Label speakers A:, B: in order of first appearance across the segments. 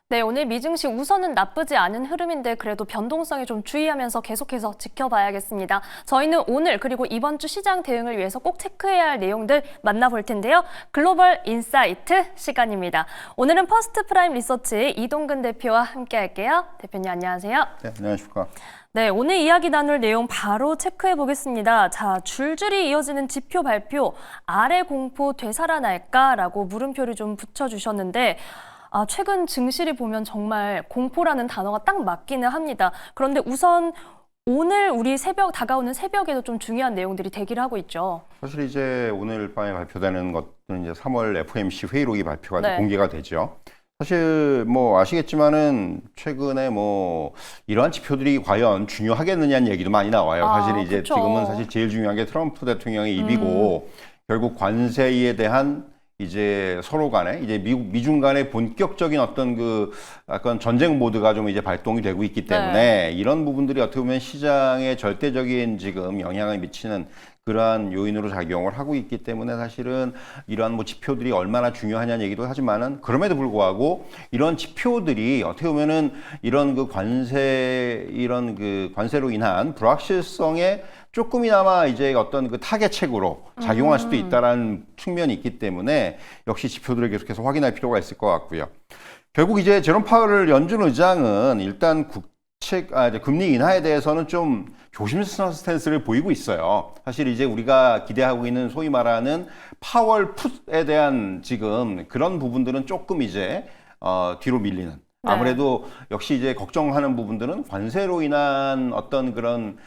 A: 네, 오늘 미증시 우선은 나쁘지 않은 흐름인데 그래도 변동성에 좀 주의하면서 계속해서 지켜봐야겠습니다. 저희는 오늘 그리고 이번 주 시장 대응을 위해서 꼭 체크해야 할 내용들 만나볼 텐데요. 글로벌 인사이트 시간입니다. 오늘은 퍼스트 프라임 리서치 이동근 대표와 함께 할게요. 대표님 안녕하세요.
B: 네, 안녕하십니까.
A: 네, 오늘 이야기 나눌 내용 바로 체크해 보겠습니다. 자, 줄줄이 이어지는 지표 발표, 아래 공포 되살아날까라고 물음표를 좀 붙여주셨는데 최근 증시를 보면 정말 공포라는 단어가 딱 맞기는 합니다. 그런데 우선 오늘 우리 다가오는 새벽에도 좀 중요한 내용들이 대기를 하고 있죠.
B: 사실 이제 오늘 밤에 발표되는 것들은 이제 3월 FOMC 회의록이 발표가
A: 네.
B: 공개가 되죠. 사실 뭐 아시겠지만은 최근에 뭐 이러한 지표들이 과연 중요하겠느냐는 얘기도 많이 나와요. 사실 이제
A: 그쵸.
B: 지금은 사실 제일 중요한 게 트럼프 대통령의 입이고 결국 관세에 대한 이제 서로 간에 이제 미중 간의 본격적인 어떤 그 약간 전쟁 모드가 좀 이제 발동이 되고 있기 때문에 이런 부분들이 어떻게 보면 시장에 절대적인 지금 영향을 미치는 그러한 요인으로 작용을 하고 있기 때문에 사실은 이러한 뭐 지표들이 얼마나 중요하냐는 얘기도 하지만은 그럼에도 불구하고 이런 지표들이 어떻게 보면은 이런 그 관세로 인한 불확실성에 조금이나마 이제 어떤 그 타겟책으로 작용할 수도 있다라는 측면이 있기 때문에 역시 지표들을 계속해서 확인할 필요가 있을 것 같고요. 결국 이제 제롬 파월 연준 의장은 일단 이제 금리 인하에 대해서는 좀 조심스러운 스탠스를 보이고 있어요. 사실 이제 우리가 기대하고 있는 소위 말하는 파월 풋에 대한 지금 그런 부분들은 조금 이제 뒤로 밀리는. 아무래도 역시 이제 걱정하는 부분들은 관세로 인한 어떤 그런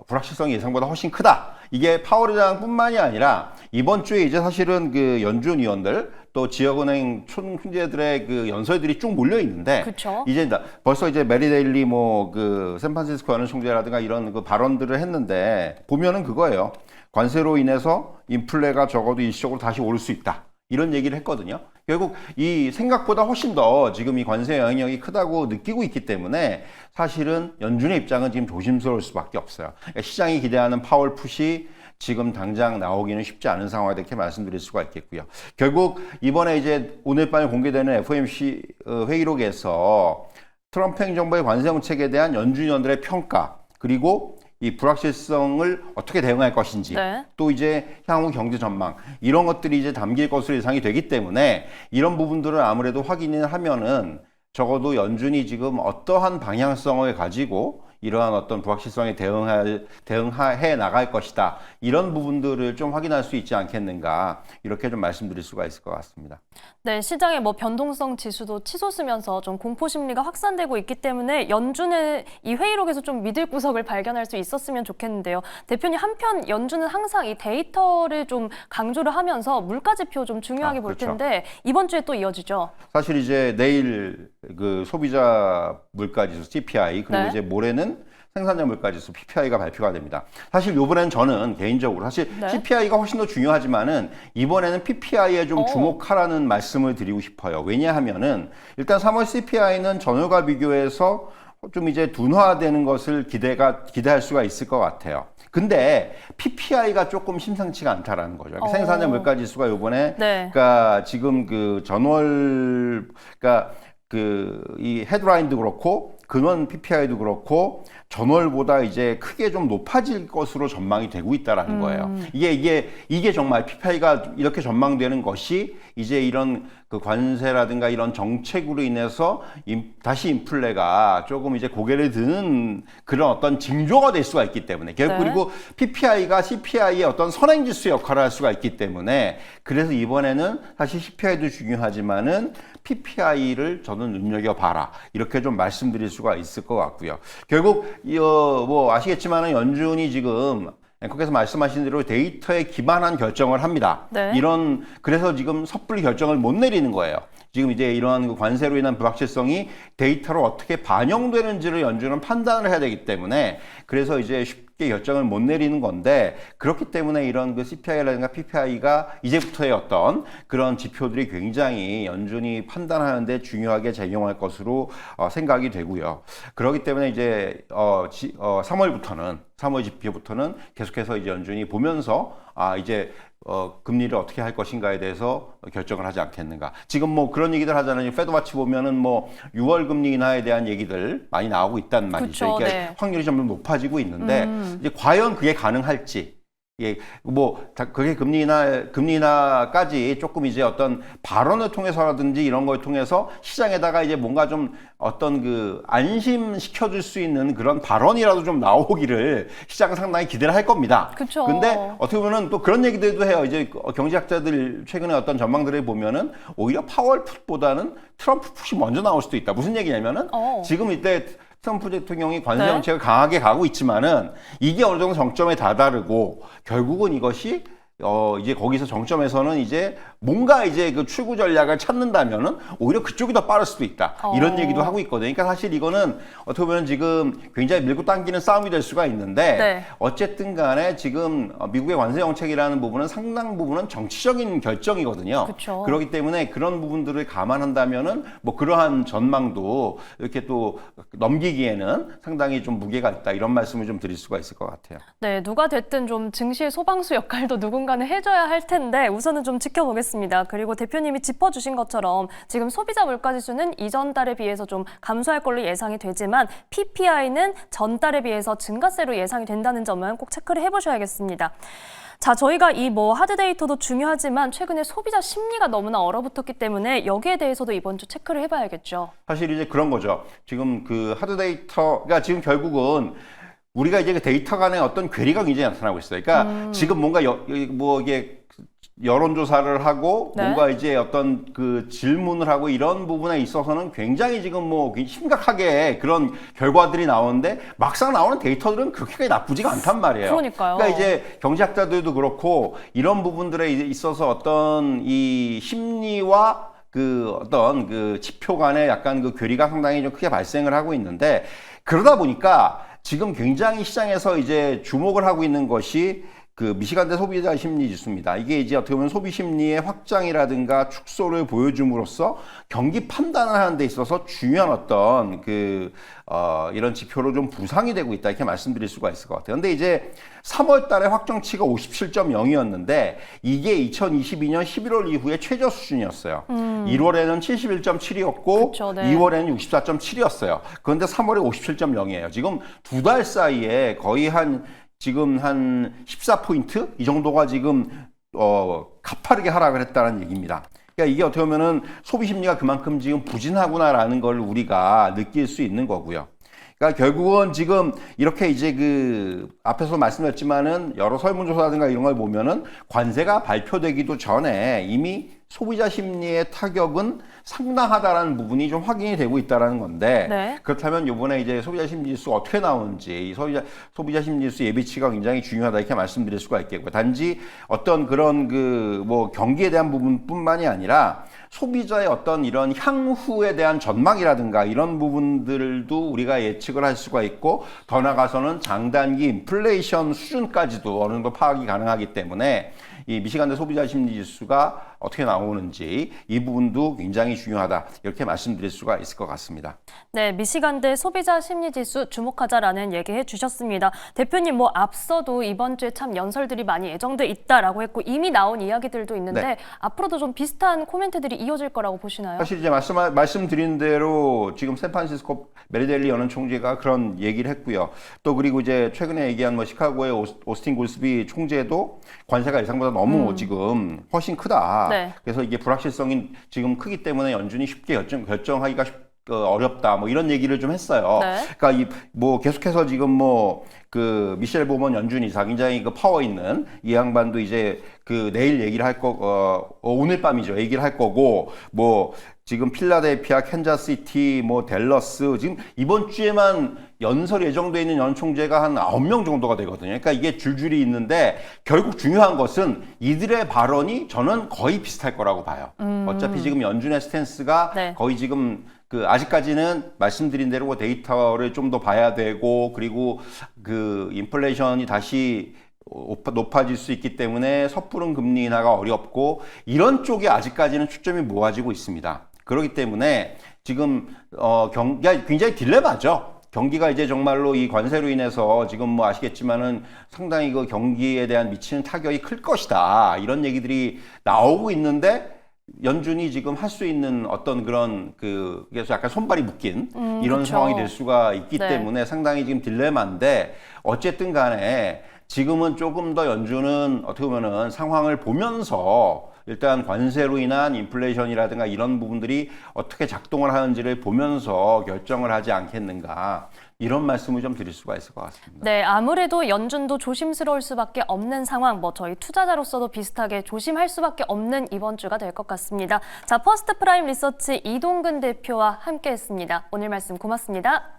B: 불확실성이 예상보다 훨씬 크다. 이게 파월 의장뿐만이 아니라 이번 주에 이제 사실은 그 연준 위원들 또 지역은행 총재들의 그 연설들이 쭉 몰려 있는데
A: 그쵸?
B: 이제 벌써 이제 메리 데일리 뭐 그 샌프란시스코 연은 총재라든가 이런 그 발언들을 했는데 보면은 그거예요. 관세로 인해서 인플레가 적어도 일시적으로 다시 오를 수 있다. 이런 얘기를 했거든요. 결국 이 생각보다 훨씬 더 지금 이 관세 영향력이 크다고 느끼고 있기 때문에 사실은 연준의 입장은 지금 조심스러울 수밖에 없어요. 그러니까 시장이 기대하는 파월 풋이 지금 당장 나오기는 쉽지 않은 상황이 이렇게 말씀드릴 수가 있겠고요. 결국 이번에 이제 오늘 밤에 공개되는 FOMC 회의록에서 트럼프 행정부의 관세 정책에 대한 연준 위원들의 평가 그리고 이 불확실성을 어떻게 대응할 것인지 또 이제 향후 경제 전망 이런 것들이 이제 담길 것으로 예상이 되기 때문에 이런 부분들을 아무래도 확인을 하면은 적어도 연준이 지금 어떠한 방향성을 가지고 이러한 어떤 불확실성에 대응해 나갈 것이다. 이런 부분들을 좀 확인할 수 있지 않겠는가. 이렇게 좀 말씀드릴 수가 있을 것 같습니다.
A: 네, 시장의 뭐 변동성 지수도 치솟으면서 좀 공포 심리가 확산되고 있기 때문에 연준의 이 회의록에서 좀 믿을 구석을 발견할 수 있었으면 좋겠는데요. 대표님, 한편 연준은 항상 이 데이터를 좀 강조를 하면서 물가 지표 좀 중요하게 볼 텐데 이번 주에 또 이어지죠.
B: 사실 이제 내일 그 소비자 물가지수 CPI 그리고 이제 모레는 생산자 물가지수 PPI가 발표가 됩니다. 사실 이번에는 저는 개인적으로 사실 CPI가 훨씬 더 중요하지만은 이번에는 PPI에 좀 주목하라는 말씀을 드리고 싶어요. 왜냐하면은 일단 3월 CPI는 전월과 비교해서 좀 이제 둔화되는 것을 기대할 수가 있을 것 같아요. 근데 PPI가 조금 심상치가 않다라는 거죠. 생산자 물가지수가 이번에 그러니까 지금 그 그러니까 이 헤드라인도 그렇고 근원 PPI도 그렇고 전월보다 이제 크게 좀 높아질 것으로 전망이 되고 있다라는 거예요. 이게 정말 PPI가 이렇게 전망되는 것이 이제 이런 그 관세라든가 이런 정책으로 인해서 다시 인플레가 조금 이제 고개를 드는 그런 어떤 징조가 될 수가 있기 때문에 그리고 PPI가 CPI의 어떤 선행지수 역할을 할 수가 있기 때문에 그래서 이번에는 사실 CPI도 중요하지만은 PPI를 저는 눈여겨봐라 이렇게 좀 말씀드릴 수가 있을 것 같고요. 결국 뭐 아시겠지만은 연준이 지금 앵커께서 말씀하신 대로 데이터에 기반한 결정을 합니다. 그래서 지금 섣불리 결정을 못 내리는 거예요. 지금 이제 이러한 그 관세로 인한 불확실성이 데이터로 어떻게 반영되는지를 연준은 판단을 해야 되기 때문에 그래서 이제 쉽게 결정을 못 내리는 건데 그렇기 때문에 이런 그 CPI라든가 PPI가 이제부터의 어떤 그런 지표들이 굉장히 연준이 판단하는데 중요하게 작용할 것으로 생각이 되고요. 그렇기 때문에 이제 3월 지표부터는 계속해서 이제 연준이 보면서 이제 금리를 어떻게 할 것인가에 대해서 결정을 하지 않겠는가. 지금 뭐 그런 얘기들 하잖아요. 페드와치 보면은 뭐 6월 금리 인하에 대한 얘기들 많이 나오고 있단 말이죠.
A: 그쵸,
B: 그러니까
A: 네.
B: 확률이 점점 높아지고 있는데 이제 과연 그게 가능할지. 예, 그게 금리 인하까지 조금 이제 어떤 발언을 통해서라든지 이런 걸 통해서 시장에다가 이제 뭔가 좀 어떤 그 안심시켜줄 수 있는 그런 발언이라도 좀 나오기를 시장은 상당히 기대를 할 겁니다.
A: 그쵸.
B: 근데 어떻게 보면은 또 그런 얘기들도 해요. 이제 경제학자들 최근에 어떤 전망들을 보면은 오히려 파월 풋보다는 트럼프 풋이 먼저 나올 수도 있다. 무슨 얘기냐면은 지금 이때 트럼프 대통령이 관세
A: 네.
B: 정책을 강하게 가고 있지만은 이게 어느 정도 정점에 다다르고 결국은 이것이 이제 거기서 정점에서는 이제 뭔가 이제 그 출구 전략을 찾는다면은 오히려 그쪽이 더 빠를 수도 있다. 이런 얘기도 하고 있거든요. 그러니까 사실 이거는 어떻게 보면 지금 굉장히 밀고 당기는 싸움이 될 수가 있는데
A: 네.
B: 어쨌든 간에 지금 미국의 관세 정책이라는 부분은 상당 부분은 정치적인 결정이거든요.
A: 그쵸.
B: 그렇기 때문에 그런 부분들을 감안한다면은 뭐 그러한 전망도 이렇게 또 넘기기에는 상당히 좀 무게가 있다. 이런 말씀을 좀 드릴 수가 있을 것 같아요.
A: 네, 누가 됐든 좀 증시의 소방수 역할도 누군가는 해줘야 할 텐데 우선은 좀 지켜보겠습니다. 그리고 대표님이 짚어주신 것처럼 지금 소비자 물가지수는 이전 달에 비해서 좀 감소할 걸로 예상이 되지만 PPI는 전달에 비해서 증가세로 예상이 된다는 점은 꼭 체크를 해보셔야겠습니다. 자, 저희가 이 뭐 하드 데이터도 중요하지만 최근에 소비자 심리가 너무나 얼어붙었기 때문에 여기에 대해서도 이번 주 체크를 해봐야겠죠. 사실
B: 이제 그런 거죠. 지금 그 하드 데이터가 지금 결국은 우리가 이제 그 데이터 간의 어떤 괴리가 굉장히 나타나고 있어요. 그러니까 지금 뭔가 뭐 이게 여론조사를 하고
A: 네.
B: 뭔가 이제 어떤 그 질문을 하고 이런 부분에 있어서는 굉장히 지금 뭐 심각하게 그런 결과들이 나오는데 막상 나오는 데이터들은 그렇게 나쁘지가 않단 말이에요.
A: 그러니까요.
B: 그러니까 이제 경제학자들도 그렇고 이런 부분들에 있어서 어떤 이 심리와 그 어떤 그 지표 간의 약간 그 괴리가 상당히 좀 크게 발생을 하고 있는데 그러다 보니까 지금 굉장히 시장에서 이제 주목을 하고 있는 것이 그 미시간대 소비자 심리 지수입니다. 이게 이제 어떻게 보면 소비 심리의 확장이라든가 축소를 보여줌으로써 경기 판단을 하는 데 있어서 중요한 어떤 이런 지표로 좀 부상이 되고 있다. 이렇게 말씀드릴 수가 있을 것 같아요. 근데 이제 3월 달에 확정치가 57.0이었는데 이게 2022년 11월 이후에 최저 수준이었어요. 1월에는 71.7이었고
A: 그쵸, 네.
B: 2월에는 64.7이었어요. 그런데 3월에 57.0이에요. 지금 두 달 사이에 거의 지금 한 14포인트? 이 정도가 지금, 가파르게 하락을 했다는 얘기입니다. 그러니까 이게 어떻게 보면은 소비 심리가 그만큼 지금 부진하구나라는 걸 우리가 느낄 수 있는 거고요. 그러니까 결국은 지금 이렇게 이제 앞에서 말씀드렸지만은 여러 설문조사라든가 이런 걸 보면은 관세가 발표되기도 전에 이미 소비자 심리의 타격은 상당하다라는 부분이 좀 확인이 되고 있다라는 건데
A: 네.
B: 그렇다면 이번에 이제 소비자 심리 지수가 어떻게 나오는지 소비자 심리 지수 예비치가 굉장히 중요하다 이렇게 말씀드릴 수가 있겠고요. 단지 어떤 그런 뭐 경기에 대한 부분뿐만이 아니라 소비자의 어떤 이런 향후에 대한 전망이라든가 이런 부분들도 우리가 예측을 할 수가 있고 더 나아가서는 장단기 인플레이션 수준까지도 어느 정도 파악이 가능하기 때문에 이 미시간대 소비자 심리 지수가 어떻게 나오는지 이 부분도 굉장히 중요하다 이렇게 말씀드릴 수가 있을 것 같습니다.
A: 네, 미시간대 소비자 심리지수 주목하자라는 얘기해 주셨습니다. 대표님 뭐 앞서도 이번 주에 참 연설들이 많이 예정돼 있다라고 했고 이미 나온 이야기들도 있는데
B: 네.
A: 앞으로도 좀 비슷한 코멘트들이 이어질 거라고 보시나요?
B: 사실 이제 말씀드린 대로 지금 샌프란시스코 메리델리 연은 총재가 그런 얘기를 했고요. 또 그리고 이제 최근에 얘기한 뭐 시카고의 오스틴 골스비 총재도 관세가 예상보다 너무 지금 훨씬 크다.
A: 네.
B: 그래서 이게 불확실성이 지금 크기 때문에 연준이 쉽게 결정하기가 어렵다. 뭐 이런 얘기를 좀 했어요.
A: 네.
B: 그러니까 뭐 계속해서 지금 미셸 보먼 연준 이사 굉장히 파워 있는 이 양반도 이제 내일 얘기를 할 오늘 밤이죠. 얘기를 할 거고 지금 필라델피아, 캔자스시티, 댈러스 지금 이번 주에만 연설 예정돼 있는 연 총재가 한 9명 정도가 되거든요. 그러니까 이게 줄줄이 있는데 결국 중요한 것은 이들의 발언이 저는 거의 비슷할 거라고 봐요. 어차피 지금 연준의 스탠스가
A: 네.
B: 거의 지금 아직까지는 말씀드린 대로 데이터를 좀 더 봐야 되고 그리고 인플레이션이 다시 높아질 수 있기 때문에 섣부른 금리 인하가 어렵고 이런 쪽에 아직까지는 초점이 모아지고 있습니다. 그렇기 때문에 지금 경기가 굉장히 딜레마죠. 경기가 이제 정말로 이 관세로 인해서 지금 뭐 아시겠지만은 상당히 그 경기에 대한 미치는 타격이 클 것이다. 이런 얘기들이 나오고 있는데 연준이 지금 할 수 있는 어떤 그런 그래서 약간 손발이 묶인 이런
A: 그렇죠.
B: 상황이 될 수가 있기
A: 네.
B: 때문에 상당히 지금 딜레마인데 어쨌든 간에 지금은 조금 더 연준은 어떻게 보면은 상황을 보면서 일단 관세로 인한 인플레이션이라든가 이런 부분들이 어떻게 작동을 하는지를 보면서 결정을 하지 않겠는가 이런 말씀을 좀 드릴 수가 있을 것 같습니다.
A: 네, 아무래도 연준도 조심스러울 수밖에 없는 상황, 뭐 저희 투자자로서도 비슷하게 조심할 수밖에 없는 이번 주가 될 것 같습니다. 자, 퍼스트 프라임 리서치 이동근 대표와 함께했습니다. 오늘 말씀 고맙습니다.